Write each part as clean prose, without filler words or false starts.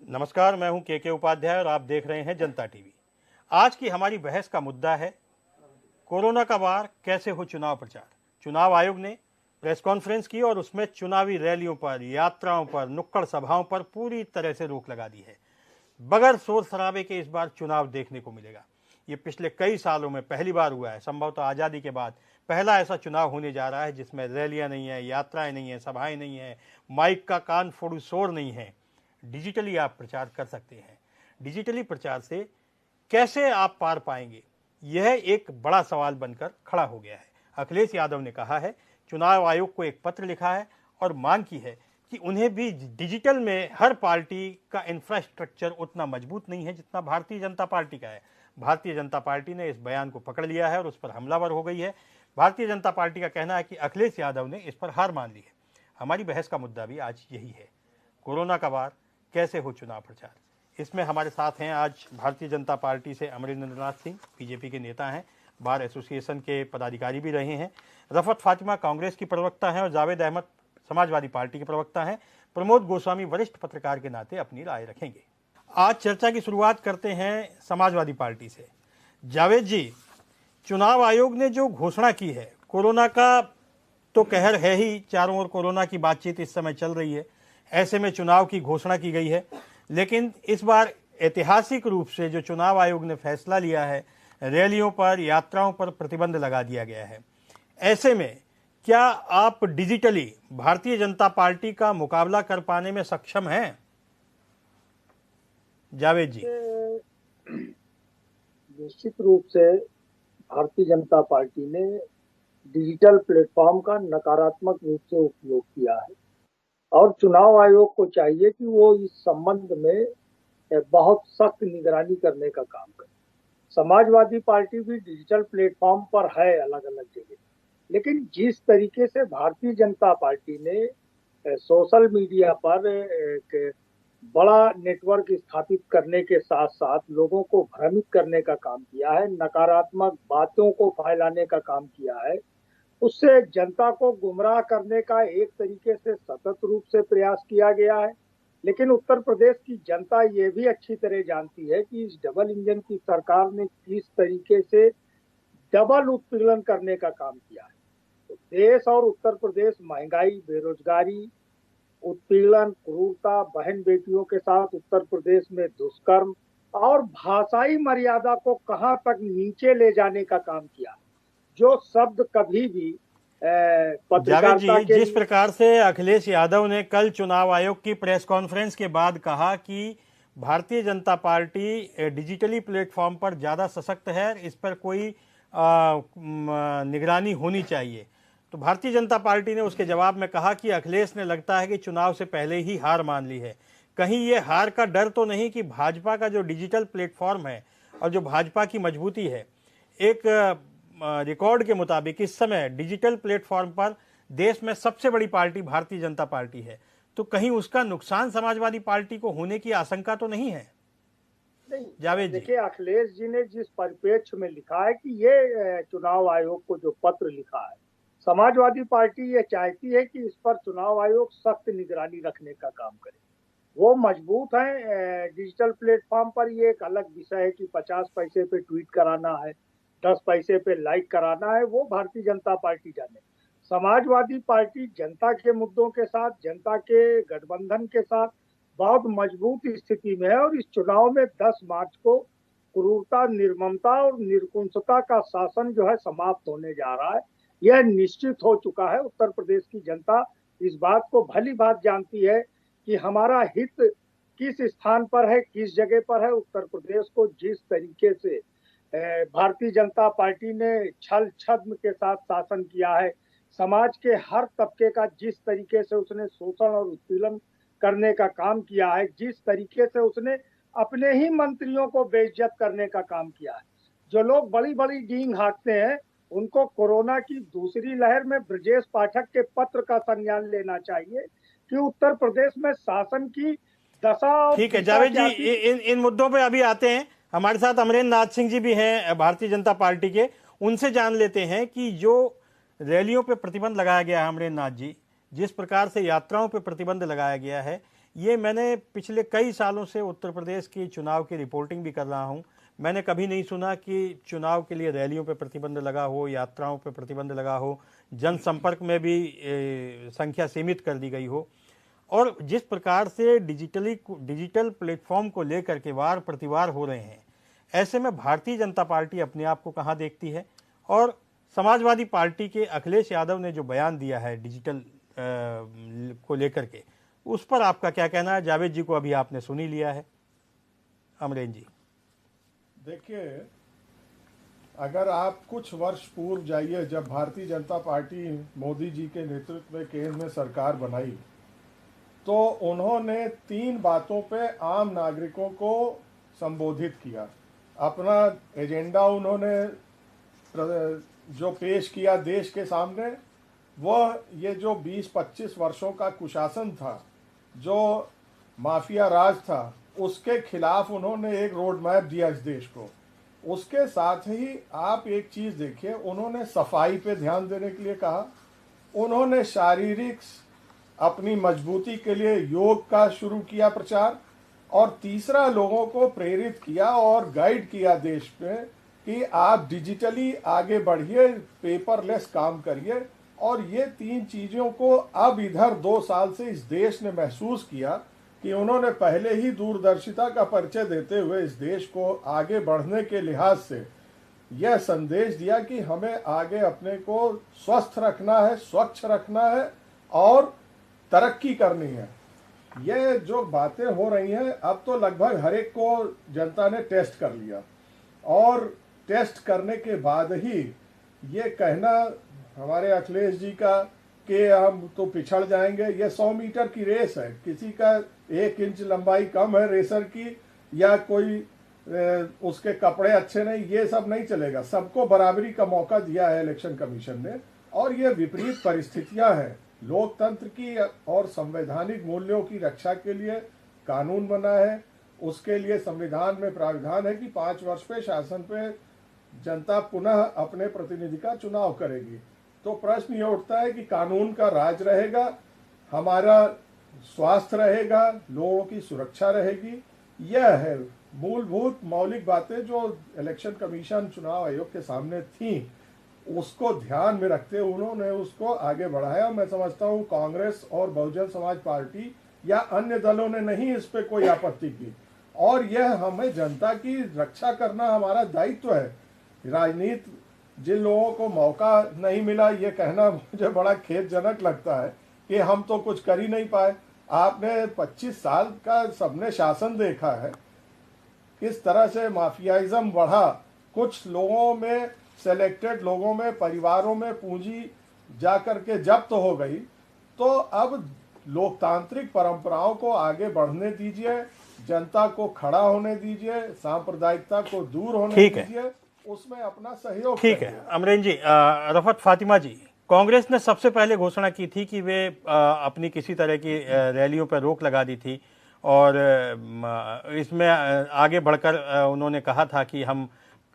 नमस्कार, मैं हूं के उपाध्याय और आप देख रहे हैं जनता टीवी। आज की हमारी बहस का मुद्दा है कोरोना का वार कैसे हो चुनाव प्रचार। चुनाव आयोग ने प्रेस कॉन्फ्रेंस की और उसमें चुनावी रैलियों पर, यात्राओं पर, नुक्कड़ सभाओं पर पूरी तरह से रोक लगा दी है। बगैर शोर शराबे के इस बार चुनाव देखने को मिलेगा। ये पिछले कई सालों में पहली बार हुआ है, संभवतः आज़ादी के बाद पहला ऐसा चुनाव होने जा रहा है जिसमें रैलियां नहीं है, यात्राएं नहीं है, सभाएं नहीं है, माइक का कान फोड़ू शोर नहीं है। डिजिटली आप प्रचार कर सकते हैं। डिजिटली प्रचार से कैसे आप पार पाएंगे, यह एक बड़ा सवाल बनकर खड़ा हो गया है। अखिलेश यादव ने कहा है, चुनाव आयोग को एक पत्र लिखा है और मांग की है कि उन्हें भी डिजिटल में हर पार्टी का इंफ्रास्ट्रक्चर उतना मजबूत नहीं है जितना भारतीय जनता पार्टी का है। भारतीय जनता पार्टी ने इस बयान को पकड़ लिया है और उस पर हमलावर हो गई है। भारतीय जनता पार्टी का कहना है कि अखिलेश यादव ने इस पर हार मान ली है। हमारी बहस का मुद्दा भी आज यही है, कोरोना का वार कैसे हो चुनाव प्रचार। इसमें हमारे साथ हैं आज भारतीय जनता पार्टी से अमरेंद्र नाथ सिंह, बीजेपी के नेता हैं, बार एसोसिएशन के पदाधिकारी भी रहे हैं। रफत फातिमा कांग्रेस की प्रवक्ता हैं और जावेद अहमद समाजवादी पार्टी के प्रवक्ता हैं। प्रमोद गोस्वामी वरिष्ठ पत्रकार के नाते अपनी राय रखेंगे। आज चर्चा की शुरुआत करते हैं समाजवादी पार्टी से। जावेद जी, चुनाव आयोग ने जो घोषणा की है, कोरोना का तो कहर है ही, चारों ओर कोरोना की बातचीत इस समय चल रही है, ऐसे में चुनाव की घोषणा की गई है। लेकिन इस बार ऐतिहासिक रूप से जो चुनाव आयोग ने फैसला लिया है, रैलियों पर, यात्राओं पर प्रतिबंध लगा दिया गया है। ऐसे में क्या आप डिजिटली भारतीय जनता पार्टी का मुकाबला कर पाने में सक्षम हैं? जावेद जी। निश्चित रूप से भारतीय जनता पार्टी ने डिजिटल प्लेटफॉर्म का नकारात्मक रूप से उपयोग किया है और चुनाव आयोग को चाहिए कि वो इस संबंध में बहुत सख्त निगरानी करने का काम करे। समाजवादी पार्टी भी डिजिटल प्लेटफॉर्म पर है अलग अलग जगह, लेकिन जिस तरीके से भारतीय जनता पार्टी ने सोशल मीडिया पर एक बड़ा नेटवर्क स्थापित करने के साथ साथ लोगों को भ्रमित करने का काम किया है, नकारात्मक बातों को फैलाने का काम किया है, उससे जनता को गुमराह करने का एक तरीके से सतत रूप से प्रयास किया गया है। लेकिन उत्तर प्रदेश की जनता ये भी अच्छी तरह जानती है कि इस डबल इंजन की सरकार ने किस तरीके से डबल उत्पीड़न करने का काम किया है। तो देश और उत्तर प्रदेश महंगाई, बेरोजगारी, उत्पीड़न, क्रूरता, बहन बेटियों के साथ उत्तर प्रदेश में दुष्कर्म और भाषाई मर्यादा को कहां तक नीचे ले जाने का काम किया, जो शब्द कभी भी जावेद जी, जिस प्रकार से अखिलेश यादव ने कल चुनाव आयोग की प्रेस कॉन्फ्रेंस के बाद कहा कि Bharatiya Janata party digitally platform पर ज़्यादा सशक्त है, इस पर कोई निगरानी होनी चाहिए, तो भारतीय जनता पार्टी ने उसके जवाब में कहा कि अखिलेश ने लगता है कि चुनाव से पहले ही हार मान ली है। कहीं ये हार का डर तो नहीं कि भाजपा का जो डिजिटल प्लेटफॉर्म है और जो भाजपा की मजबूती है, एक रिकॉर्ड के मुताबिक इस समय डिजिटल प्लेटफॉर्म पर देश में सबसे बड़ी पार्टी भारतीय जनता पार्टी है, तो कहीं उसका नुकसान समाजवादी पार्टी को होने की आशंका तो नहीं है? नहीं, जावेद जी, देखिए अखिलेश जी ने जिस परिप्रेक्ष्य में लिखा है कि ये चुनाव आयोग को जो पत्र लिखा है, समाजवादी पार्टी ये चाहती है कि इस पर चुनाव आयोग सख्त निगरानी रखने का काम करे। वो मजबूत है डिजिटल प्लेटफॉर्म पर, ये एक अलग विषय है कि 50 पैसे पे ट्वीट कराना है, 10 पैसे पे लाइक कराना है, वो भारतीय जनता पार्टी जाने। समाजवादी पार्टी जनता के मुद्दों के साथ, जनता के गठबंधन के साथ बहुत मजबूत स्थिति में है और इस चुनाव में 10 मार्च को क्रूरता, निर्ममता और निरकुंसता का शासन जो है समाप्त होने जा रहा है, यह निश्चित हो चुका है। उत्तर प्रदेश की जनता इस बात को भली बात जानती है कि हमारा हित किस स्थान पर है, किस जगह पर है। उत्तर प्रदेश को जिस तरीके से भारतीय जनता पार्टी ने छल छद्म के साथ शासन किया है, समाज के हर तबके का जिस तरीके से उसने शोषण और उत्पीड़न करने का काम किया है, जिस तरीके से उसने अपने ही मंत्रियों को बेइज्जत करने का काम किया है, जो लोग बड़ी बड़ी डींग हाँकते हैं, उनको कोरोना की दूसरी लहर में ब्रजेश पाठक के पत्र का संज्ञान लेना चाहिए कि उत्तर प्रदेश में शासन की दशा। ठीक है जावेद जी, इन मुद्दों पे अभी आते हैं। हमारे साथ अमरेंद्र नाथ सिंह जी भी हैं भारतीय जनता पार्टी के, उनसे जान लेते हैं कि जो रैलियों पे प्रतिबंध लगाया गया है, अमरेंद्र नाथ जी, जिस प्रकार से यात्राओं पे प्रतिबंध लगाया गया है, ये मैंने पिछले कई सालों से उत्तर प्रदेश की चुनाव की रिपोर्टिंग भी कर रहा हूँ। मैंने कभी नहीं सुना कि चुनाव के लिए रैलियों पे प्रतिबंध लगा हो, यात्राओं पे प्रतिबंध लगा हो, जनसंपर्क में भी संख्या सीमित कर दी गई हो। और जिस प्रकार से डिजिटल प्लेटफॉर्म को लेकर के वार प्रतिवार हो रहे हैं, ऐसे में भारतीय जनता पार्टी अपने आप को कहाँ देखती है? और समाजवादी पार्टी के अखिलेश यादव ने जो बयान दिया है डिजिटल को लेकर के, उस पर आपका क्या कहना है? जावेद जी को अभी आपने सुन ही लिया है। अमरेन जी, देखिए, अगर आप कुछ वर्ष पूर्व जाइए, जब भारतीय जनता पार्टी मोदी जी के नेतृत्व में केंद्र में सरकार बनाई, तो उन्होंने 3 बातों पे आम नागरिकों को संबोधित किया। अपना एजेंडा उन्होंने जो पेश किया देश के सामने, वह ये जो 20-25 वर्षों का कुशासन था, जो माफिया राज था, उसके खिलाफ उन्होंने एक रोड मैप दिया इस देश को। उसके साथ ही आप एक चीज देखिए, उन्होंने सफाई पे ध्यान देने के लिए कहा, उन्होंने शारीरिक अपनी मजबूती के लिए योग का शुरू किया प्रचार, और तीसरा लोगों को प्रेरित किया और गाइड किया देश में कि आप डिजिटली आगे बढ़िए, पेपरलेस काम करिए। और ये 3 चीजों को अब इधर 2 साल से इस देश ने महसूस किया कि उन्होंने पहले ही दूरदर्शिता का परिचय देते हुए इस देश को आगे बढ़ने के लिहाज से यह संदेश दिया कि हमें आगे अपने को स्वस्थ रखना है, स्वच्छ रखना है और तरक्की करनी है। ये जो बातें हो रही हैं, अब तो लगभग हर एक को जनता ने टेस्ट कर लिया, और टेस्ट करने के बाद ही ये कहना हमारे अखिलेश जी का कि हम तो पिछड़ जाएंगे, ये 100 मीटर की रेस है, किसी का 1 इंच लंबाई कम है रेसर की, या कोई उसके कपड़े अच्छे नहीं, ये सब नहीं चलेगा। सबको बराबरी का मौका दिया है इलेक्शन कमीशन ने, और ये विपरीत परिस्थितियां हैं। लोकतंत्र की और संवैधानिक मूल्यों की रक्षा के लिए कानून बना है, उसके लिए संविधान में प्रावधान है कि 5 वर्ष पे शासन पे जनता पुनः अपने प्रतिनिधि का चुनाव करेगी। तो प्रश्न ये उठता है कि कानून का राज रहेगा, हमारा स्वास्थ्य रहेगा, लोगों की सुरक्षा रहेगी। यह है मूलभूत मौलिक बातें जो इलेक्शन कमीशन चुनाव आयोग के सामने थी, उसको ध्यान में रखते उन्होंने उसको आगे बढ़ाया। मैं समझता हूँ कांग्रेस और बहुजन समाज पार्टी या अन्य दलों ने नहीं इस पे कोई आपत्ति की, और यह हमें जनता की रक्षा करना हमारा दायित्व है। राजनीति जिन लोगों को मौका नहीं मिला, ये कहना मुझे बड़ा खेदजनक लगता है कि हम तो कुछ कर ही नहीं पाए। आपने 25 साल का सबने शासन देखा है, किस तरह से माफियाइज्म बढ़ा, कुछ लोगों में, सेलेक्टेड लोगों में, परिवारों में पूंजी जाकर के जब्त हो गई। तो अब लोकतांत्रिक परंपराओं को आगे बढ़ने दीजिए, जनता को खड़ा होने दीजिए, सांप्रदायिकता को दूर होने दीजिए, उसमें अपना सहयोग। ठीक है अमरेन जी। रफत फातिमा जी, कांग्रेस ने सबसे पहले घोषणा की थी कि वे अपनी किसी तरह की रैलियों पर रोक लगा दी थी, और इसमें आगे बढ़कर उन्होंने कहा था कि हम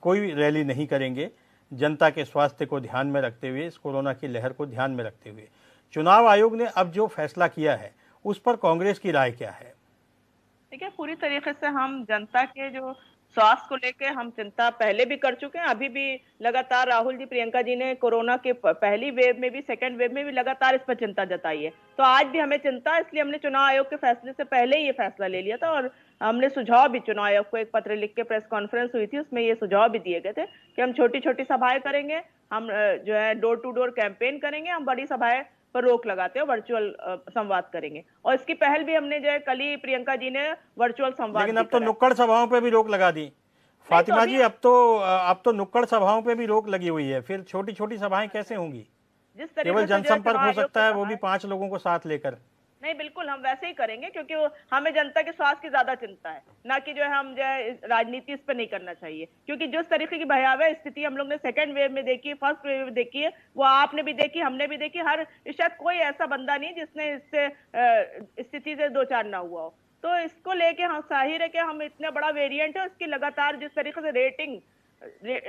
कोई रैली नहीं करेंगे, जनता के स्वास्थ्य को ध्यान में रखते हुए, इस कोरोना की लहर को ध्यान में रखते हुए। चुनाव आयोग ने अब जो फैसला किया है उस पर कांग्रेस की राय क्या है? देखिए, पूरी तरीके से हम जनता के जो स्वास्थ्य को लेके हम चिंता पहले भी कर चुके हैं, अभी भी लगातार राहुल जी, प्रियंका जी ने कोरोना के पहली वेव में भी, सेकेंड वेव में भी लगातार इस पर चिंता जताई है। तो आज भी हमें चिंता है, इसलिए हमने चुनाव आयोग के फैसले से पहले ही ये फैसला ले लिया था, और हमने सुझाव भी चुनाव आयोग को एक पत्र लिख के, प्रेस कॉन्फ्रेंस हुई थी, उसमें ये सुझाव भी दिए गए थे कि हम छोटी छोटी सभाएं करेंगे, हम जो है डोर टू डोर कैंपेन करेंगे, हम बड़ी सभाएं पर रोक लगाते हैं, वर्चुअल संवाद करेंगे। और इसकी पहल भी हमने जो है कल ही प्रियंका जी ने वर्चुअल संवाद, लेकिन अब तो नुक्कड़ सभाओं पे भी रोक लगा दी फातिमा जी। अब तो नुक्कड़ सभाओं पे भी रोक लगी हुई है, फिर छोटी छोटी सभाएं कैसे होंगी? जिस तरीके केवल जनसंपर्क हो सकता है, वो भी 5 लोगों को साथ लेकर। नहीं, बिल्कुल हम वैसे ही करेंगे, क्योंकि हमें जनता के स्वास्थ्य की ज्यादा चिंता है, ना कि जो है हम जो है राजनीति इस पर नहीं करना चाहिए। क्योंकि जिस तरीके की भयावह स्थिति हम लोग ने सेकेंड वेव में देखी, फर्स्ट वेव में देखी है, वो आपने भी देखी, हमने भी देखी। शायद कोई ऐसा बंदा नहीं जिसने इससे स्थिति से दो चार ना हुआ हो। तो इसको लेके हम जाहिर है कि हम इतना बड़ा वेरिएंट है, इसकी लगातार जिस तरीके से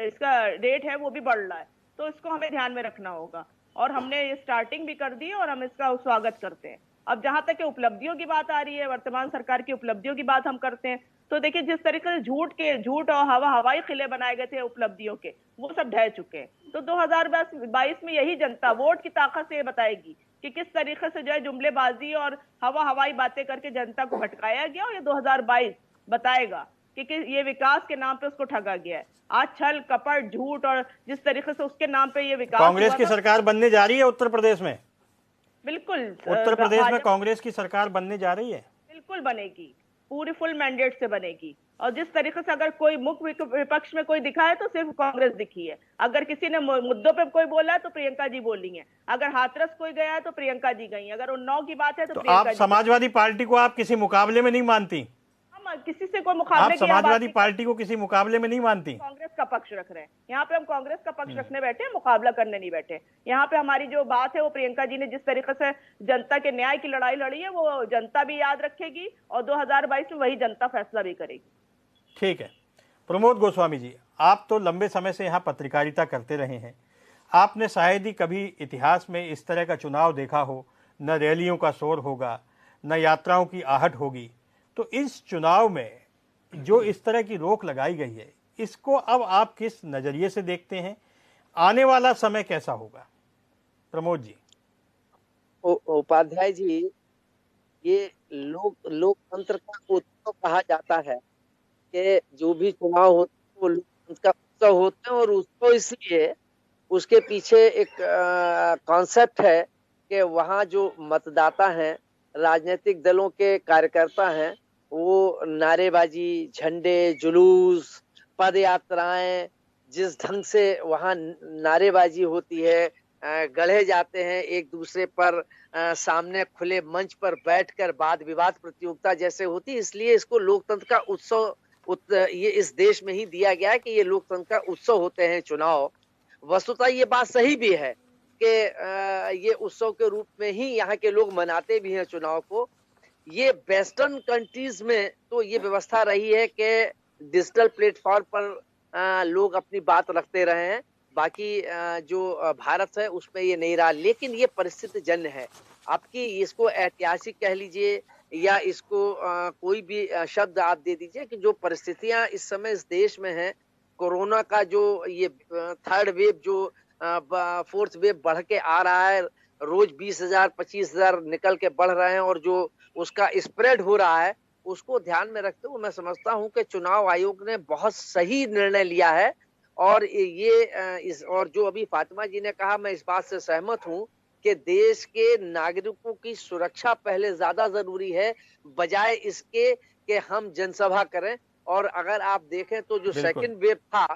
इसका रेट है वो भी बढ़ रहा है, तो इसको हमें ध्यान में रखना होगा। और हमने ये स्टार्टिंग भी कर दी और हम इसका स्वागत करते हैं। अब जहां तक के उपलब्धियों की बात आ रही है, वर्तमान सरकार की उपलब्धियों की बात हम करते हैं, तो देखिए जिस तरीके से झूठ और हवाई किले बनाए गए थे उपलब्धियों के, वो सब ढह चुके हैं। तो 2022 में यही जनता वोट की ताकत से ये बताएगी कि किस तरीके से जो है जुमलेबाजी और हवाई बातें करके जनता को भटकाया गया, और ये 2022 बताएगा कि ये विकास के नाम पे उसको ठगा गया है। आज छल कपट झूठ और जिस तरीके से उसके नाम पे ये विकास, कांग्रेस की सरकार बनने जा रही है उत्तर प्रदेश में। बिल्कुल उत्तर प्रदेश में कांग्रेस की सरकार बनने जा रही है, बिल्कुल बनेगी, पूरी फुल मैंडेट से बनेगी। और जिस तरीके से अगर कोई मुख्य विपक्ष में कोई दिखा है तो सिर्फ कांग्रेस दिखी है। अगर किसी ने मुद्दों पे कोई बोला है तो प्रियंका जी बोली है, अगर हाथरस कोई गया है तो प्रियंका जी गई, अगर उन्नाव की बात है तो आप समाजवादी पार्टी को आप किसी मुकाबले में नहीं मानती? किसी से कोई मुकाबले आप समाजवादी पार्टी को किसी मुकाबले में नहीं मानती? कांग्रेस का पक्ष रख रहे हैं यहाँ पे, हम कांग्रेस का पक्ष रखने बैठे हैं, मुकाबला करने नहीं बैठे। यहाँ पे हमारी जो बात है वो प्रियंका जी ने जिस तरीके से जनता के न्याय की लड़ाई लड़ी है वो जनता भी याद रखेगी और 2022 में वही जनता फैसला भी करेगी। ठीक है। प्रमोद गोस्वामी जी, आप तो लंबे समय से यहाँ पत्रकारिता करते रहे हैं, आपने शायद ही कभी इतिहास में इस तरह का चुनाव देखा हो, न रैलियों का शोर होगा, न यात्राओं की आहट होगी। तो इस चुनाव में जो इस तरह की रोक लगाई गई है, इसको अब आप किस नजरिए से देखते हैं? आने वाला समय कैसा होगा? प्रमोद जी। उपाध्याय जी, ये लोकतंत्र का उत्सव कहा जाता है कि जो भी चुनाव होते हैं वो लोकतंत्र का उत्सव होते हैं, और उत्सव इसलिए उसके पीछे एक कॉन्सेप्ट है कि वहाँ जो मतदाता हैं, राजनीतिक दलों के कार्यकर्ता हैं, वो नारेबाजी, झंडे, जुलूस, पद यात्राएं, जिस ढंग से वहाँ नारेबाजी होती है, गढ़े जाते हैं एक दूसरे पर, सामने खुले मंच पर बैठकर वाद विवाद प्रतियोगिता जैसे होती है, इसलिए इसको लोकतंत्र का उत्सव ये इस देश में ही दिया गया है कि ये लोकतंत्र का उत्सव होते हैं चुनाव। वस्तुतः ये बात सही भी है कि ये उत्सव के रूप में ही यहाँ के लोग मनाते भी हैं चुनाव को। ये वेस्टर्न कंट्रीज में तो ये व्यवस्था रही है कि डिजिटल प्लेटफॉर्म पर लोग अपनी बात रखते रहे हैं, बाकी जो भारत है उसमें ये नहीं रहा। लेकिन ये परिस्थिति जन्य है आपकी, इसको ऐतिहासिक कह लीजिए या इसको कोई भी शब्द आप दे दीजिए कि जो परिस्थितियां इस समय इस देश में है, कोरोना का जो ये थर्ड वेव, जो फोर्थ वेव बढ़ के आ रहा है, रोज 20,000 25,000 निकल के बढ़ रहे हैं, और जो उसका स्प्रेड हो रहा है, उसको ध्यान में रखते हुए मैं समझता हूं कि चुनाव आयोग ने बहुत सही निर्णय लिया है। और ये और जो अभी फातिमा जी ने कहा, मैं इस बात से सहमत हूं कि देश के नागरिकों की सुरक्षा पहले ज्यादा जरूरी है बजाय इसके कि हम जनसभा करें। और अगर आप देखें तो जो सेकंड वेव था,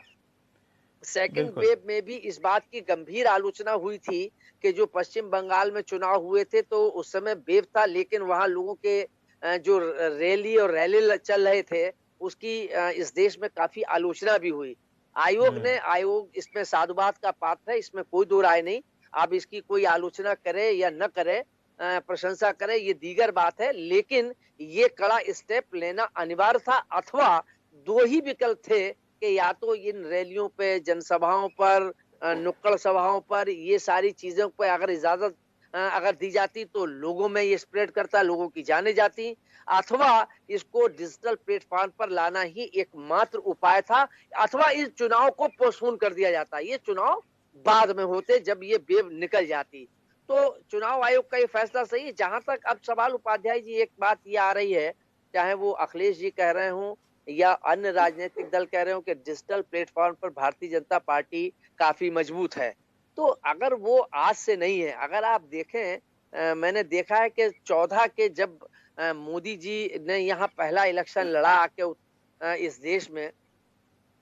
सेकंड वेव में भी इस बात की गंभीर आलोचना हुई थी कि जो पश्चिम बंगाल में चुनाव हुए थे तो उस समय वेव था, लेकिन वहां लोगों के जो रैली और रैली चल रहे थे उसकी इस देश में काफी आलोचना भी हुई। आयोग इसमें साधुवाद का पात्र है, इसमें कोई दो राय नहीं। अब इसकी कोई आलोचना करे या न करे, प्रशंसा करे, ये दीगर बात है, लेकिन ये कड़ा स्टेप लेना अनिवार्य था। अथवा दो ही विकल्प थे कि या तो इन रैलियों पे, जनसभाओं पर, नुक्कड़ सभाओं पर, ये सारी चीजों पर अगर इजाजत अगर दी जाती तो लोगों में ये स्प्रेड करता, लोगों की जाने जाती, अथवा इसको डिजिटल प्लेटफॉर्म पर लाना ही एकमात्र उपाय था, अथवा इस चुनाव को पोस्टपोन कर दिया जाता, ये चुनाव बाद में होते जब ये वेव निकल जाती। तो चुनाव आयोग का ये फैसला सही है। जहां तक अब सवाल उपाध्याय जी, एक बात ये आ रही है, चाहे वो अखिलेश जी कह रहे हों या अन्य राजनीतिक दल कह रहे हो कि डिजिटल प्लेटफॉर्म पर भारतीय जनता पार्टी काफी मजबूत है, तो अगर वो आज से नहीं है, अगर आप देखें, मैंने देखा है कि 14 के जब मोदी जी ने यहाँ पहला इलेक्शन लड़ा आके इस देश में,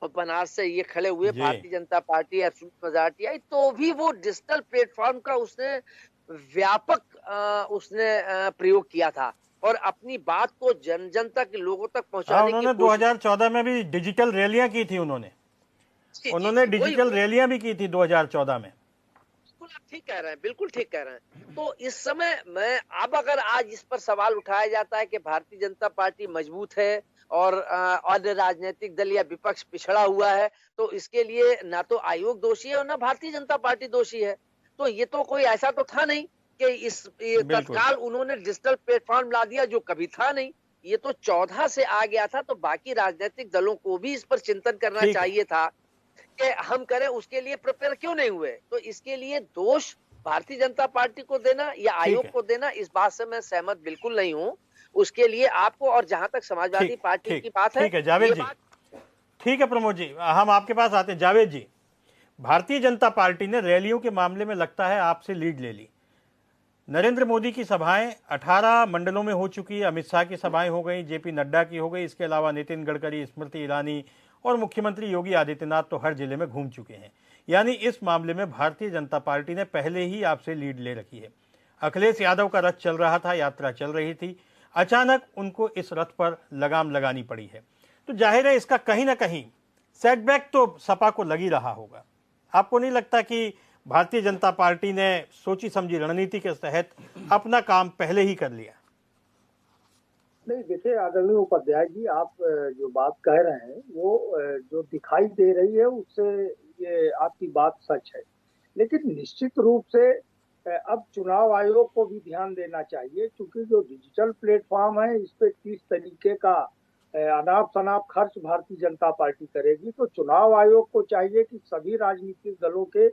और बनारस से ये खड़े हुए, Bharatiya Janata party absolute majority आई, तो भी वो डिजिटल प्लेटफॉर्म का उसने व्यापक प्रयोग किया था और अपनी बात को जन जन तक, लोगों तक पहुंचाने की। उन्होंने 2014 में भी डिजिटल रैलियां की थी, उन्होंने डिजिटल रैलियां भी की थी 2014 में। बिल्कुल आप ठीक कह रहे हैं, बिल्कुल ठीक कह रहे हैं। तो इस समय मैं अब अगर आज इस पर सवाल उठाया जाता है कि भारतीय जनता पार्टी मजबूत है और अन्य राजनीतिक दल या विपक्ष पिछड़ा हुआ है, तो इसके लिए ना तो आयोग दोषी है और ना भारतीय जनता पार्टी दोषी है। तो ये तो कोई ऐसा तो था नहीं कि तत्काल उन्होंने डिजिटल प्लेटफॉर्म ला दिया जो कभी था नहीं। ये तो 14 से आ गया था, तो बाकी राजनीतिक दलों को भी इस पर चिंतन करना चाहिए था कि हम करें, उसके लिए प्रिपेयर क्यों नहीं हुए। तो इसके लिए दोष भारतीय जनता पार्टी को देना या आयोग को देना, इस बात से मैं सहमत बिल्कुल नहीं हूं। उसके लिए आपको, और जहां तक समाजवादी पार्टी की बात है, ठीक है जावेद जी, ठीक है प्रमोद जी, हम आपके पास आते हैं। जावेद जी, भारतीय जनता पार्टी ने रैलियों के मामले में लगता है आपसे लीड ले ली। नरेंद्र मोदी की सभाएं 18 मंडलों में हो चुकी है, अमित शाह की सभाएं हो गई, जेपी नड्डा की हो गई, इसके अलावा नितिन गडकरी, स्मृति ईरानी और मुख्यमंत्री योगी आदित्यनाथ तो हर जिले में घूम चुके हैं। यानी इस मामले में भारतीय जनता पार्टी ने पहले ही आपसे लीड ले रखी है। अखिलेश यादव का रथ चल रहा था, यात्रा चल रही थी, अचानक उनको इस रथ पर लगाम लगानी पड़ी है। तो जाहिर है इसका कहीं ना कहीं सेटबैक तो सपा को लग ही रहा होगा। आपको नहीं लगता कि भारतीय जनता पार्टी ने सोची समझी रणनीति के तहत अपना काम पहले ही कर लिया? नहीं, देखिए आदरणीय उपाध्याय जी, आप जो बात कह रहे हैं वो जो दिखाई दे रही है उससे ये आपकी बात सच है, लेकिन निश्चित रूप से अब चुनाव आयोग को भी ध्यान देना चाहिए, क्योंकि जो डिजिटल प्लेटफॉर्म है इस पे किस तरीके का अनाप शनाप खर्च भारतीय जनता पार्टी करेगी। तो चुनाव आयोग को चाहिए कि सभी राजनीतिक दलों के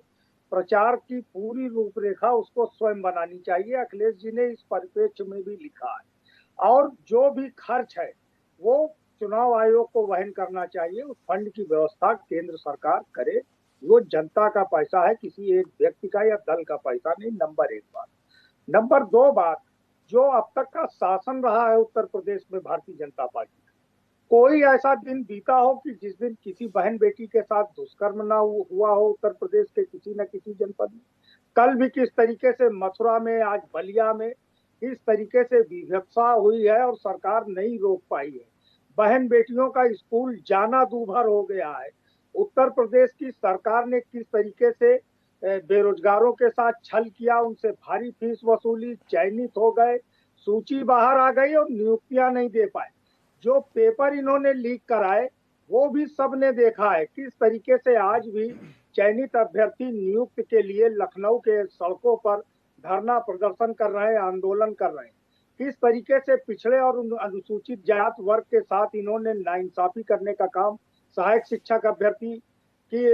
प्रचार की पूरी रूपरेखा उसको स्वयं बनानी चाहिए। अखिलेश जी ने इस परिप्रेक्ष्य में भी लिखा है, और जो भी खर्च है वो चुनाव आयोग को वहन करना चाहिए। उस फंड की व्यवस्था केंद्र सरकार करे। वो जनता का पैसा है, किसी एक व्यक्ति का या दल का पैसा नहीं, नंबर एक बात। नंबर दो बात, जो अब तक का शासन रहा है उत्तर प्रदेश में भारतीय जनता पार्टी, कोई ऐसा दिन बीता हो कि जिस दिन किसी बहन बेटी के साथ दुष्कर्म ना हुआ हो उत्तर प्रदेश के किसी न किसी जनपद में। कल भी किस तरीके से मथुरा में, आज बलिया में इस तरीके से विवक्षा हुई है और सरकार नहीं रोक पाई है। बहन बेटियों का स्कूल जाना दूभर हो गया है। उत्तर प्रदेश की सरकार ने किस तरीके से बेरोजगारों के साथ छल किया, उनसे भारी फीस वसूली, चयनित हो गए, सूची बाहर आ गई और नियुक्तियां नहीं दे पाए। जो पेपर इन्होंने लीक कराए वो भी सबने देखा है, किस तरीके से आज भी चयनित अभ्यर्थी नियुक्त के लिए लखनऊ के सड़कों पर धरना प्रदर्शन कर रहे हैं, आंदोलन कर रहे हैं। किस तरीके से पिछड़े और अनुसूचित जात वर्ग के साथ इन्होंने नाइंसाफी करने का काम सहायक शिक्षक अभ्यर्थी की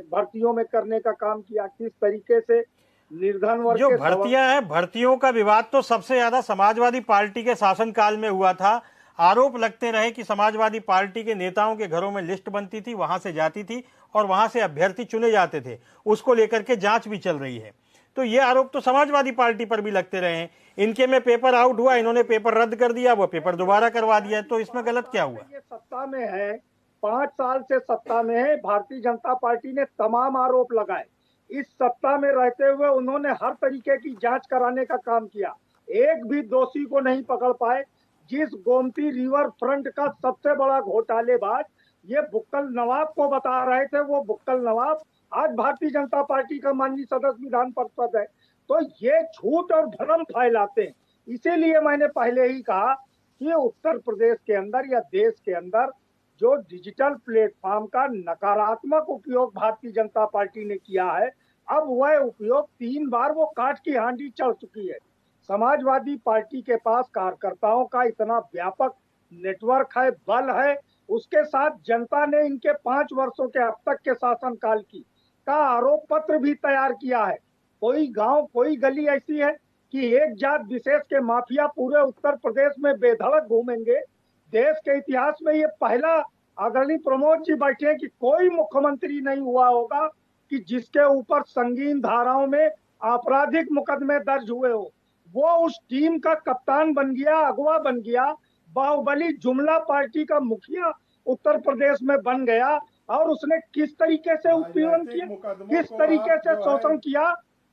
भर्तियों में करने का काम किया। किस तरीके से निर्धन वर्ग जो भर्तियां हैं, भर्तियों का विवाद तो सबसे ज्यादा समाजवादी पार्टी के शासनकाल में हुआ था। आरोप लगते रहे कि समाजवादी पार्टी के नेताओं के घरों में लिस्ट बनती थी, वहां से जाती थी और वहां से अभ्यर्थी चुने जाते थे। उसको लेकर के जांच भी चल रही है। तो ये आरोप तो समाजवादी पार्टी पर भी लगते रहे हैं। इनके में पेपर आउट हुआ, इन्होंने पेपर रद्द कर दिया, वो पेपर दोबारा करवा दिया। तो इसमें गलत क्या हुआ? ये सत्ता में है, 5 साल से सत्ता में है, भारतीय जनता पार्टी ने तमाम आरोप लगाए। इस सत्ता में रहते हुए उन्होंने हर तरीके की जांच कराने का काम किया, एक भी दोषी को नहीं पकड़ पाए। जिस गोमती रिवर फ्रंट का सबसे बड़ा घोटालेबाज ये बुक्कल नवाब को बता रहे थे, वो बुक्कल नवाब आज भारतीय जनता पार्टी का माननीय सदस्य विधान परिषद है। तो ये झूठ और भ्रम फैलाते हैं। इसीलिए मैंने पहले ही कहा कि उत्तर प्रदेश के अंदर या देश के अंदर जो डिजिटल प्लेटफॉर्म का नकारात्मक उपयोग भारतीय जनता पार्टी ने किया है, अब वह उपयोग 3 बार वो काट की हांडी चढ़ चुकी है। समाजवादी पार्टी के पास कार्यकर्ताओं का इतना व्यापक नेटवर्क है, बल है, उसके साथ जनता ने इनके 5 वर्षों के अब तक के शासनकाल की का आरोप पत्र भी तैयार किया है। कोई गांव, कोई गली ऐसी है कि एक जात विशेष के माफिया पूरे उत्तर प्रदेश में बेधड़क घूमेंगे? देश के इतिहास में ये पहला, आदरणीय प्रमोद जी बैठे हैं, कि कोई मुख्यमंत्री नहीं हुआ होगा कि जिसके ऊपर संगीन धाराओं में आपराधिक मुकदमे दर्ज हुए हो। वो उस टीम का कप्तान बन गया, अगवा बन गया, बाहुबली जुमला पार्टी का मुखिया उत्तर प्रदेश में बन गया, और उसने किस तरीके से उत्पीड़न किया, किस तरीके से शोषण किया,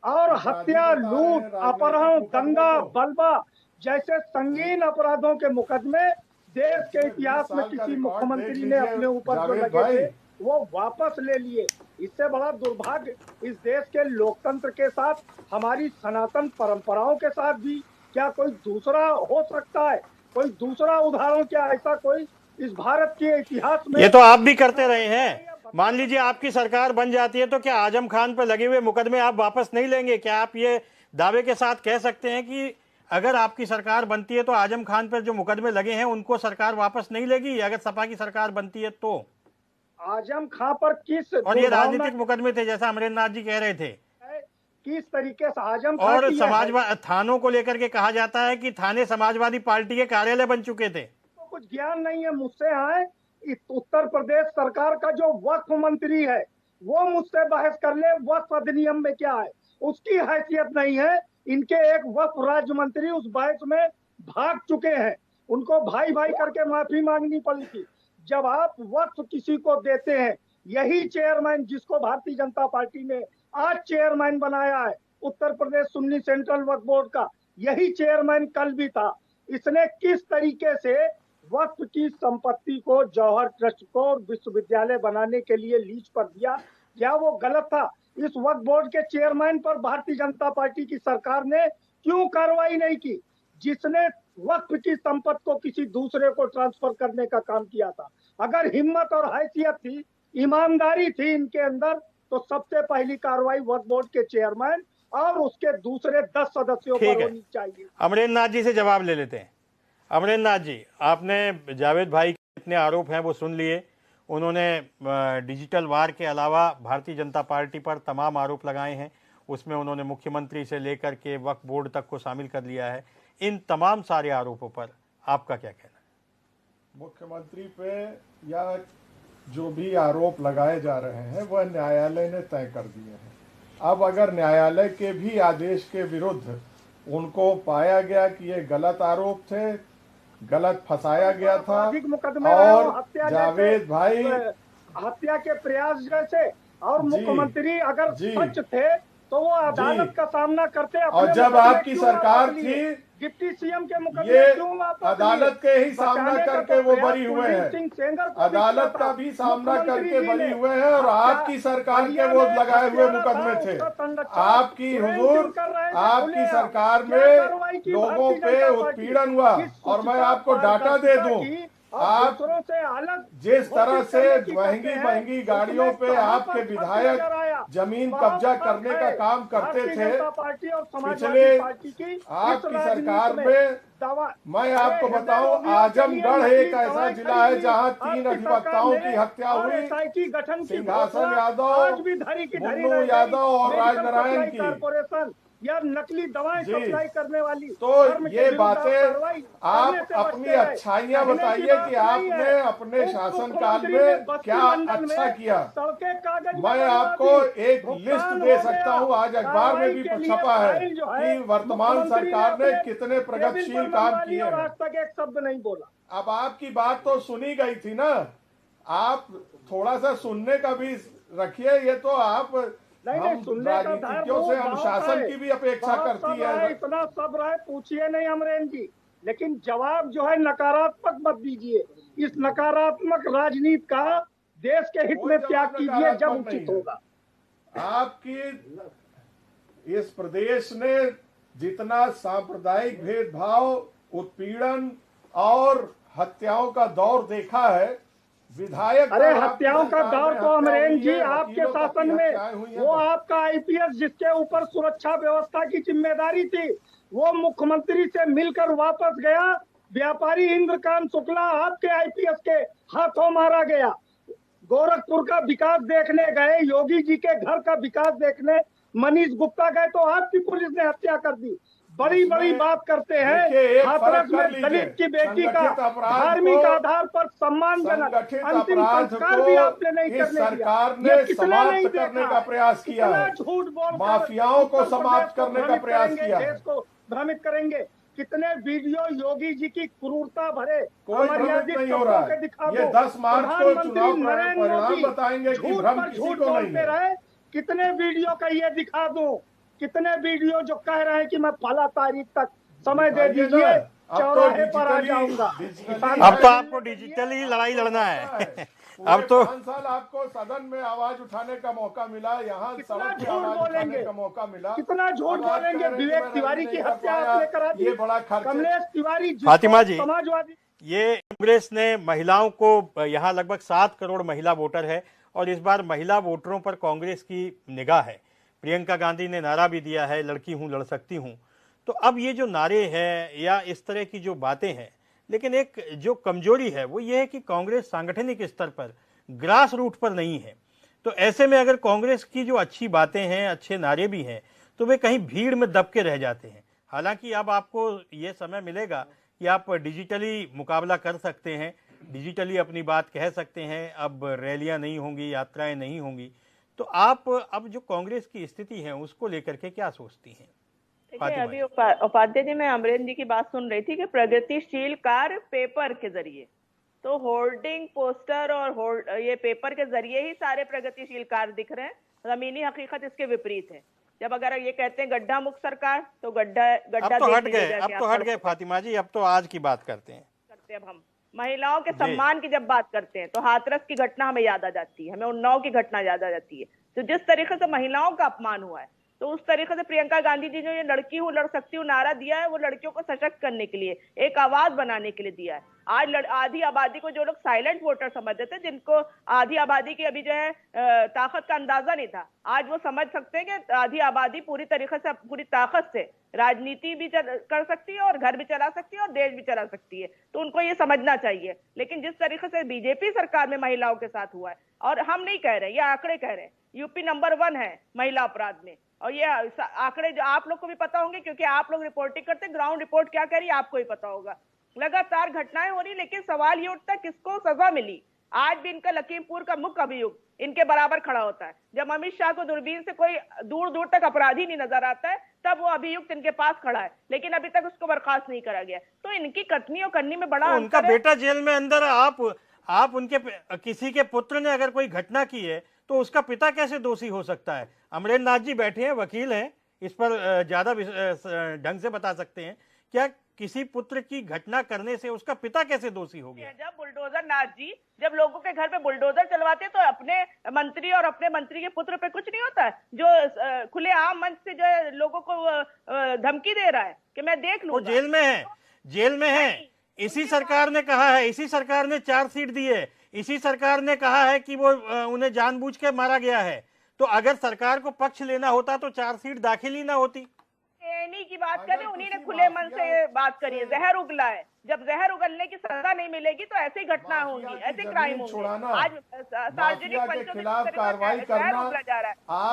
और हत्या, लूट, अपहरण, दंगा, बलवा जैसे संगीन अपराधों के मुकदमे देश के इतिहास में किसी मुख्यमंत्री ने अपने ऊपर जो लगे थे वो वापस ले लिए। इससे बड़ा दुर्भाग्य इस देश के लोकतंत्र के साथ, हमारी सनातन परंपराओं के साथ भी क्या कोई दूसरा हो सकता है? कोई दूसरा उदाहरण क्या ऐसा कोई इस भारत के इतिहास में? ये तो आप भी करते रहे हैं। मान लीजिए आपकी सरकार बन जाती है तो क्या आजम खान पर लगे हुए मुकदमे आप वापस नहीं लेंगे? क्या आप ये दावे के साथ कह सकते हैं कि अगर आपकी सरकार बनती है तो आजम खान पर जो मुकदमे लगे हैं उनको सरकार वापस नहीं लेगी, अगर सपा की सरकार बनती है तो? आजम खान पर किस, और ये राजनीतिक मुकदमे थे जैसा अमरेंद्र जी कह रहे थे, किस तरीके से आजम खान और समाजवादी थानों को लेकर के कहा जाता है कि थाने समाजवादी पार्टी के कार्यालय बन चुके थे। तो कुछ ज्ञान नहीं है मुझसे है। उत्तर प्रदेश सरकार का जो वक्फ मंत्री है वो मुझसे बहस कर ले वक्फ अधिनियम में क्या है, उसकी हैसियत नहीं है। इनके एक वक्फ राज्य मंत्री उस बहस में भाग चुके हैं, उनको भाई भाई करके माफी मांगनी पड़ी थी। जब आप वक्फ किसी को देते हैं, यही चेयरमैन जिसको भारतीय जनता पार्टी ने आज चेयरमैन बनाया है उत्तर प्रदेश सुन्नी सेंट्रल वक्फ बोर्ड का, यही चेयरमैन कल भी था। इसने किस तरीके से वक्फ की संपत्ति को जौहर ट्रस्ट को विश्वविद्यालय बनाने के लिए लीज पर दिया, क्या वो गलत था? इस वक्फ बोर्ड के चेयरमैन पर भारतीय जनता पार्टी की सरकार ने क्यों कार्रवाई नहीं की, जिसने वक्फ की संपत्ति को किसी दूसरे को ट्रांसफर करने का काम किया था? अगर हिम्मत और हैसियत थी, ईमानदारी थी इनके अंदर, तो सबसे पहली कार्रवाई वक्फ बोर्ड के चेयरमैन और उसके दूसरे 10 सदस्यों पर होनी चाहिए। अमरेंद्र नाथ जी से जवाब ले लेते हैं। अमरेंद्र नाथ जी, आपने जावेद भाई के कितने आरोप हैं वो सुन लिए। उन्होंने डिजिटल वार के अलावा भारतीय जनता पार्टी पर तमाम आरोप लगाए हैं, उसमें उन्होंने मुख्यमंत्री से लेकर के वक्फ बोर्ड तक को शामिल कर लिया है। इन तमाम सारे आरोपों पर आपका क्या कहना है? मुख्यमंत्री पे या जो भी आरोप लगाए जा रहे हैं वह न्यायालय ने तय कर दिए हैं। अब अगर न्यायालय के भी आदेश के विरुद्ध उनको पाया गया कि ये गलत आरोप थे, गलत फंसाया गया था, और जावेद भाई हत्या के प्रयास जैसे, और मुख्यमंत्री अगर सच थे तो वो अदालत का सामना करते। और जब आपकी सरकार थी डिप्टी सीएम के मुकदमे क्यों अदालत के ही सामना करके वो बरी हुए हैं, अदालत का भी सामना करके बरी हुए हैं, और आपकी सरकार के वो लगाए हुए मुकदमे थे। आपकी हुजूर, आपकी सरकार में लोगों पे उत्पीड़न हुआ, और मैं आपको डाटा दे दूं, आप से अलग जिस तरह से महंगी महंगी गाड़ियों पे आपके विधायक जमीन कब्जा करने का काम करते थे पिछले आपकी सरकार में, मैं आपको बताऊं, आजमगढ़ एक ऐसा जिला है जहां 3 अधिवक्ताओं की हत्या हुई, सिंहासन यादव, मुन्नू यादव और राजनारायण की, या नकली दवाएं सप्लाई करने वाली। तो ये बातें आप अपनी अच्छाइयाँ बताइए कि आपने अपने शासनकाल में क्या अच्छा किया। मैं आपको एक लिस्ट दे सकता हूँ, आज अखबार में भी छपा है कि वर्तमान सरकार ने कितने प्रगतिशील काम किए हैं। आज तक एक शब्द नहीं बोला। अब आपकी बात तो सुनी गई थी ना, आप थोड़ा सा सुनने का भी रखिए। ये तो आप हम राजनीतिज्ञों से हम शासन की भी अपेक्षा करती है। इतना सब्र है, पूछिए नहीं अमरेंद्र जी, लेकिन जवाब जो है नकारात्मक मत दीजिए। इस नकारात्मक राजनीति का देश के हित में त्याग कीजिए जब उचित होगा। आपकी इस प्रदेश ने जितना सांप्रदायिक भेदभाव, उत्पीड़न और हत्याओं का दौर देखा है, विधायक, अरे हत्याओं का दौर तो अमरेंद्र जी आपके शासन में, वो आपका आईपीएस जिसके ऊपर सुरक्षा व्यवस्था की जिम्मेदारी थी, वो मुख्यमंत्री से मिलकर वापस गया। व्यापारी इंद्रकांत शुक्ला आपके आईपीएस के हाथों मारा गया। गोरखपुर का विकास देखने गए, योगी जी के घर का विकास देखने मनीष गुप्ता गए तो आपकी पुलिस ने हत्या कर दी। बड़ी बड़ी बात करते हैं। हाथरस में दलित की बेटी का धार्मिक आधार पर सम्मानजनक अंतिम संस्कार भी आपने नहीं करने दिया। सरकार ने समाप्त करने का प्रयास किया है, झूठ बोल माफियाओं को समाप्त करने का प्रयास किया है, देश को भ्रमित करेंगे। कितने वीडियो योगी जी की क्रूरता भरे, कोई भ्रमित नहीं हो रहा है। ये 10 मार्च को चुनाव परिणाम बताएंगे कि भ्रम किसी को नहीं है। कितने वीडियो का ये दिखा दूं, कितने वीडियो जो कह रहे हैं कि मैं फला तारीख तक समय दे दीजिए, चौराहे पर आ जाऊंगा। अब तो आपको डिजिटली लड़ाई लड़ना है। अब तो 5 साल आपको सदन में आवाज उठाने का मौका मिला, यहाँ सड़क पे आवाज उठाने का मौका मिला। कितना झूठ बोलेंगे। विवेक तिवारी की हत्या आपने करा दी, ये बड़ा कमलेश तिवारी, फातिमा जी, समाजवादी। ये कांग्रेस ने महिलाओं को, यहाँ लगभग 7 करोड़ महिला वोटर है और इस बार महिला वोटरों पर कांग्रेस की निगाह है। प्रियंका गांधी ने नारा भी दिया है, लड़की हूं लड़ सकती हूं। तो अब ये जो नारे हैं या इस तरह की जो बातें हैं, लेकिन एक जो कमजोरी है वो ये है कि कांग्रेस सांगठनिक स्तर पर, ग्रास रूट पर नहीं है। तो ऐसे में अगर कांग्रेस की जो अच्छी बातें हैं, अच्छे नारे भी हैं, तो वे कहीं भीड़ में दब के रह जाते हैं। हालांकि अब आपको ये समय मिलेगा कि आप डिजिटली मुकाबला कर सकते हैं, डिजिटली अपनी बात कह सकते हैं, अब रैलियां नहीं होंगी, यात्राएं नहीं होंगी। तो आप अब जो कांग्रेस की स्थिति है उसको लेकर के क्या सोचती हैं? देखिए, अभी उपाध्याय जी, मैं अमरेंद्र जी की बात सुन रही थी कि प्रगतिशील कार्य पेपर के जरिए, तो होर्डिंग, पोस्टर और ये पेपर के जरिए ही सारे प्रगतिशील कार्य दिख रहे हैं। जमीनी हकीकत इसके विपरीत है। जब अगर ये कहते हैं गड्ढा मुक्त सरकार, तो गड्ढा अब तो हट गए फातिमा जी, अब तो आज की बात करते हैं। अब हम महिलाओं के सम्मान की जब बात करते हैं तो हाथरस की घटना हमें याद आ जाती है, हमें उन्नाव की घटना याद आ जाती है। तो जिस तरीके से महिलाओं का अपमान हुआ है, तो उस तरीके से प्रियंका गांधी जी जो ये लड़की हूं लड़ सकती हूँ नारा दिया है, वो लड़कियों को सशक्त करने के लिए, एक आवाज बनाने के लिए दिया है। आज आधी आबादी को जो लोग साइलेंट वोटर समझते थे, जिनको आधी आबादी की अभी जो है ताकत का अंदाजा नहीं था, आज वो समझ सकते हैं कि आधी आबादी पूरी तरीके से, पूरी ताकत से राजनीति भी कर सकती है और घर भी चला सकती है और देश भी चला सकती है। तो उनको ये समझना चाहिए। लेकिन जिस तरीके से बीजेपी सरकार में महिलाओं के साथ हुआ है, और हम नहीं कह रहे, ये आंकड़े कह रहे हैं, यूपी नंबर 1 है महिला अपराध में। और ये आंकड़े जो आप लोग को भी पता होंगे, क्योंकि आप लोग रिपोर्टिंग करते हैं, ग्राउंड रिपोर्ट क्या कह रही है आपको ही पता होगा। लगातार घटनाएं हो रही, लेकिन सवाल ये उठता है किसको सजा मिली। आज भी इनका लखीमपुर का मुख्य अभियुक्त इनके बराबर खड़ा होता है। जब अमित शाह को दूरबीन से कोई दूर दूर तक अपराधी नहीं नजर आता है, तब वो अभियुक्त इनके पास खड़ा है, लेकिन अभी तक उसको बर्खास्त नहीं करा गया। तो इनकी कथनी और करनी में बड़ा तो उनका बेटा जेल में अंदर, आप उनके किसी के पुत्र ने अगर कोई घटना की है तो उसका पिता कैसे दोषी हो सकता है? अमरेंद्र नाथ जी बैठे हैं, वकील हैं, इस पर ज्यादा ढंग से बता सकते हैं। क्या किसी पुत्र की घटना करने से उसका पिता कैसे दोषी हो गया? जब बुलडोजर, नाथ जी, जब लोगों के घर पे बुलडोजर चलवाते हैं, तो अपने मंत्री और अपने मंत्री के पुत्र पे कुछ नहीं होता है, जो खुले आम मंच से जो है लोगों को धमकी दे रहा है कि मैं देख लूंगा। वो जेल में है, जेल में है। इसी सरकार ने कहा है, इसी सरकार ने चार्जशीट दी है, इसी सरकार ने कहा है कि वो उन्हें जानबूझ के मारा गया है। तो अगर सरकार को पक्ष लेना होता तो चार्जशीट दाखिल ही ना होती। एनी की बात करें, उन्हीं ने खुले मन से बात करी है। जहर उगला है, जब जहर उगलने की सजा नहीं मिलेगी तो ऐसी घटना होगी, ऐसे क्राइम होंगे। आज सार्वजनिक के खिलाफ कार्रवाई करना,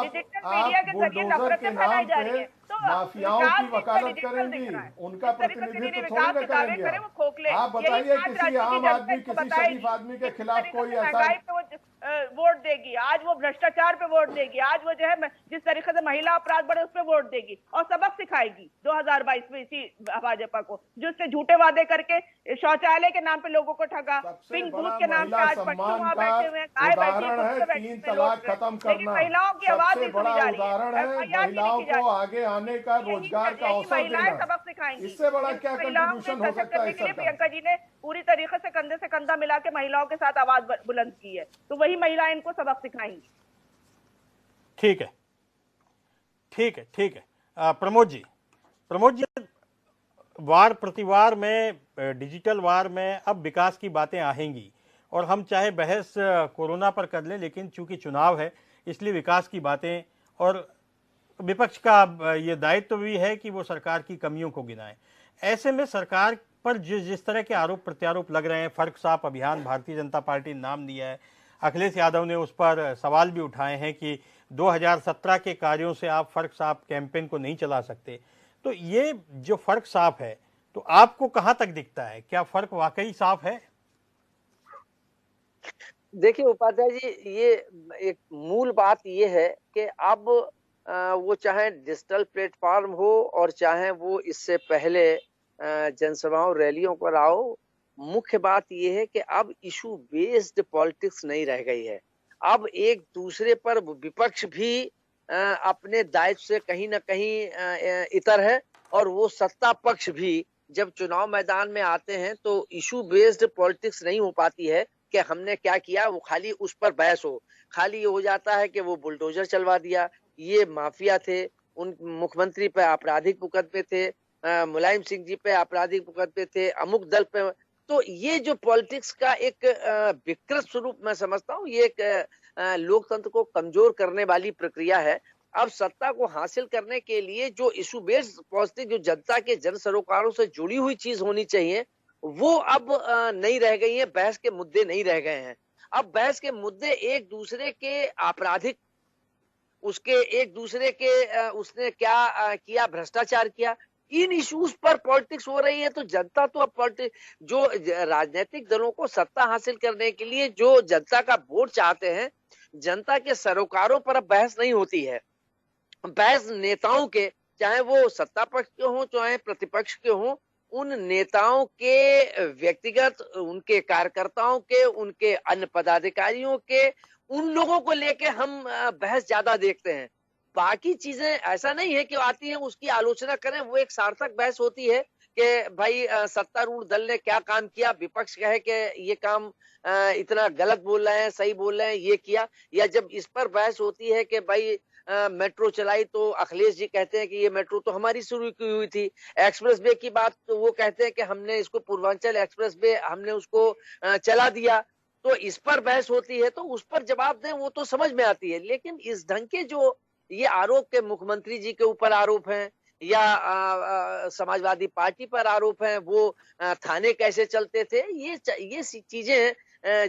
डिजिटल मीडिया के जरिए नफरतें फैलाई जा रही है, तो माफियाओं की वकालत करेंगी, उनका प्रतिनिधित्व थोड़ी ना करेंगे। वो खोखले। आप बताइए किसी आम आदमी, किसी शरीफ आदमी के खिलाफ कोई ऐसा वोट देगी, आज वो भ्रष्टाचार पे वोट देगी, आज वो जो है जिस तरीके से महिला अपराध बढ़े उस पर वोट देगी और सबक सिखाएगी 2022 में इसी भाजपा को, जो उसने झूठे वादे करके शौचालय के नाम पे लोगों को ठगा, पिंक बूथ के नाम पे आज बच्चे वहां बैठे हुए हैं, गाय बैठी है, 3 तलाक खत्म करना महिलाओं की आवाज सबसे बड़ा उदाहरण है। महिलाओं को आगे आने का, रोजगार का अवसर देना, सबक सिखाएंगी। इससे बड़ा क्या कंट्रीब्यूशन हो सकता है? प्रियंका जी ने पूरी तरीके से कंधे से कंधा मिला के महिलाओं के साथ आवाज बुलंद की है, तो वही महिलाएं इनको सबक सिखाएंगी। ठीक है, ठीक है, ठीक है। प्रमोद जी, वार प्रतिवार में, डिजिटल वार में अब विकास की बातें आएंगी, और हम चाहे बहस कोरोना पर कर लें, लेकिन चूंकि चुनाव है इसलिए विकास की बातें, और विपक्ष का ये दायित्व भी है कि वो सरकार की कमियों को गिनाए। ऐसे में सरकार पर जिस तरह के आरोप प्रत्यारोप लग रहे हैं, फर्क साफ अभियान भारतीय जनता पार्टी ने नाम दिया है, अखिलेश यादव ने उस पर सवाल भी उठाए हैं कि 2017 के कार्यों से आप फर्क साफ कैंपेन को नहीं चला सकते। तो ये जो फर्क साफ है, तो आपको कहां तक दिखता है, क्या फर्क वाकई साफ है? देखिए उपाध्याय जी, ये एक मूल बात ये है कि अब वो चाहे डिजिटल प्लेटफॉर्म हो और चाहे वो इससे पहले जनसभाओं रैलियों पर आओ, मुख्य बात यह है कि अब इशू बेस्ड पॉलिटिक्स नहीं रह गई है। अब एक दूसरे पर विपक्ष भी अपने दायित्व से कहीं ना कहीं इतर है, और वो सत्ता पक्ष भी जब चुनाव मैदान में आते हैं तो इशू बेस्ड पॉलिटिक्स नहीं हो पाती है कि हमने क्या किया, वो खाली उस पर बहस हो। खाली ये हो जाता है कि वो बुलडोजर चलवा दिया, ये माफिया थे, उन मुख्यमंत्री पे आपराधिक मुकदमे थे, मुलायम सिंह जी पे आपराधिक मुकदमे थे, अमुक दल पे। तो ये जो पॉलिटिक्स का एक विकृत स्वरूप मैं समझता हूँ, ये एक लोकतंत्र को कमजोर करने वाली प्रक्रिया है। अब सत्ता को हासिल करने के लिए जो इशू बेस्ड पॉलिटिक्स, जो जनता के जन सरोकारों से जुड़ी हुई चीज होनी चाहिए, वो अब नहीं रह गई है। बहस के मुद्दे नहीं रह गए हैं। अब बहस के मुद्दे एक दूसरे के आपराधिक, उसके एक दूसरे के उसने क्या किया, भ्रष्टाचार किया, इन इश्यूज पर पॉलिटिक्स हो रही है। तो जनता तो अब पॉलिटिक्स, जो राजनीतिक दलों को सत्ता हासिल करने के लिए जो जनता का वोट चाहते हैं, जनता के सरोकारों पर अब बहस नहीं होती है। बहस नेताओं के, चाहे वो सत्ता पक्ष के हों चाहे प्रतिपक्ष के हों, उन नेताओं के व्यक्तिगत, उनके कार्यकर्ताओं के, उनके अन्य पदाधिकारियों के, उन लोगों को लेके हम बहस ज्यादा देखते हैं। बाकी चीजें ऐसा नहीं है कि आती हैं उसकी आलोचना करें, वो एक सार्थक बहस होती है कि भाई सत्तारूढ़ दल ने क्या काम किया, विपक्ष कहे कि ये काम इतना गलत बोल रहे हैं, सही बोल रहे हैं, ये किया। या जब इस पर बहस होती है कि भाई मेट्रो चलाई, तो अखिलेश जी कहते हैं कि ये मेट्रो तो हमारी शुरू की हुई थी। एक्सप्रेस वे की बात, तो वो कहते हैं कि हमने इसको पूर्वांचल एक्सप्रेस वे हमने उसको चला दिया। तो इस पर बहस होती है, तो उस पर जवाब दें, वो तो समझ में आती है। लेकिन इस ढंग के जो ये आरोप के मुख्यमंत्री जी के ऊपर आरोप हैं, या समाजवादी पार्टी पर आरोप हैं, वो थाने कैसे चलते थे, ये चीजें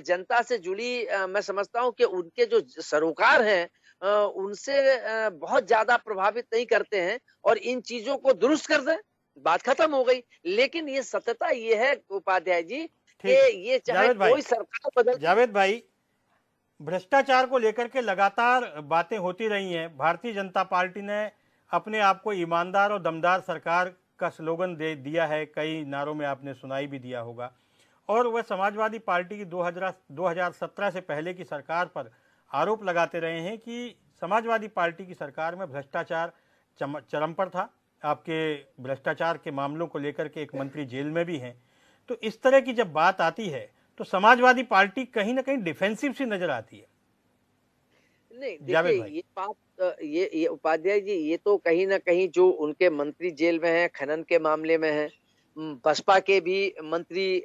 जनता से जुड़ी, मैं समझता हूं कि उनके जो सरोकार हैं उनसे बहुत ज्यादा प्रभावित नहीं करते हैं। और इन चीजों को दुरुस्त कर दें, बात खत्म हो गई। लेकिन ये सत्यता ये है उपाध्याय जी कि ये चाहे कोई सरकार बदल, जावेद भाई, भ्रष्टाचार को लेकर के लगातार बातें होती रही हैं। भारतीय जनता पार्टी ने अपने आप को ईमानदार और दमदार सरकार का स्लोगन दे दिया है, कई नारों में आपने सुनाई भी दिया होगा। और वह समाजवादी पार्टी की 2017 से पहले की सरकार पर आरोप लगाते रहे हैं कि समाजवादी पार्टी की सरकार में भ्रष्टाचार चरम पर था। आपके भ्रष्टाचार के मामलों को लेकर के एक मंत्री जेल में भी हैं। तो इस तरह की जब बात आती है तो समाजवादी पार्टी कहीं ना कहीं डिफेंसिव सी नजर आती है। नहीं, देखिए ये बात, ये उपाध्याय जी, ये तो कहीं ना कहीं जो उनके मंत्री जेल में हैं, खनन के मामले में हैं, बसपा के भी मंत्री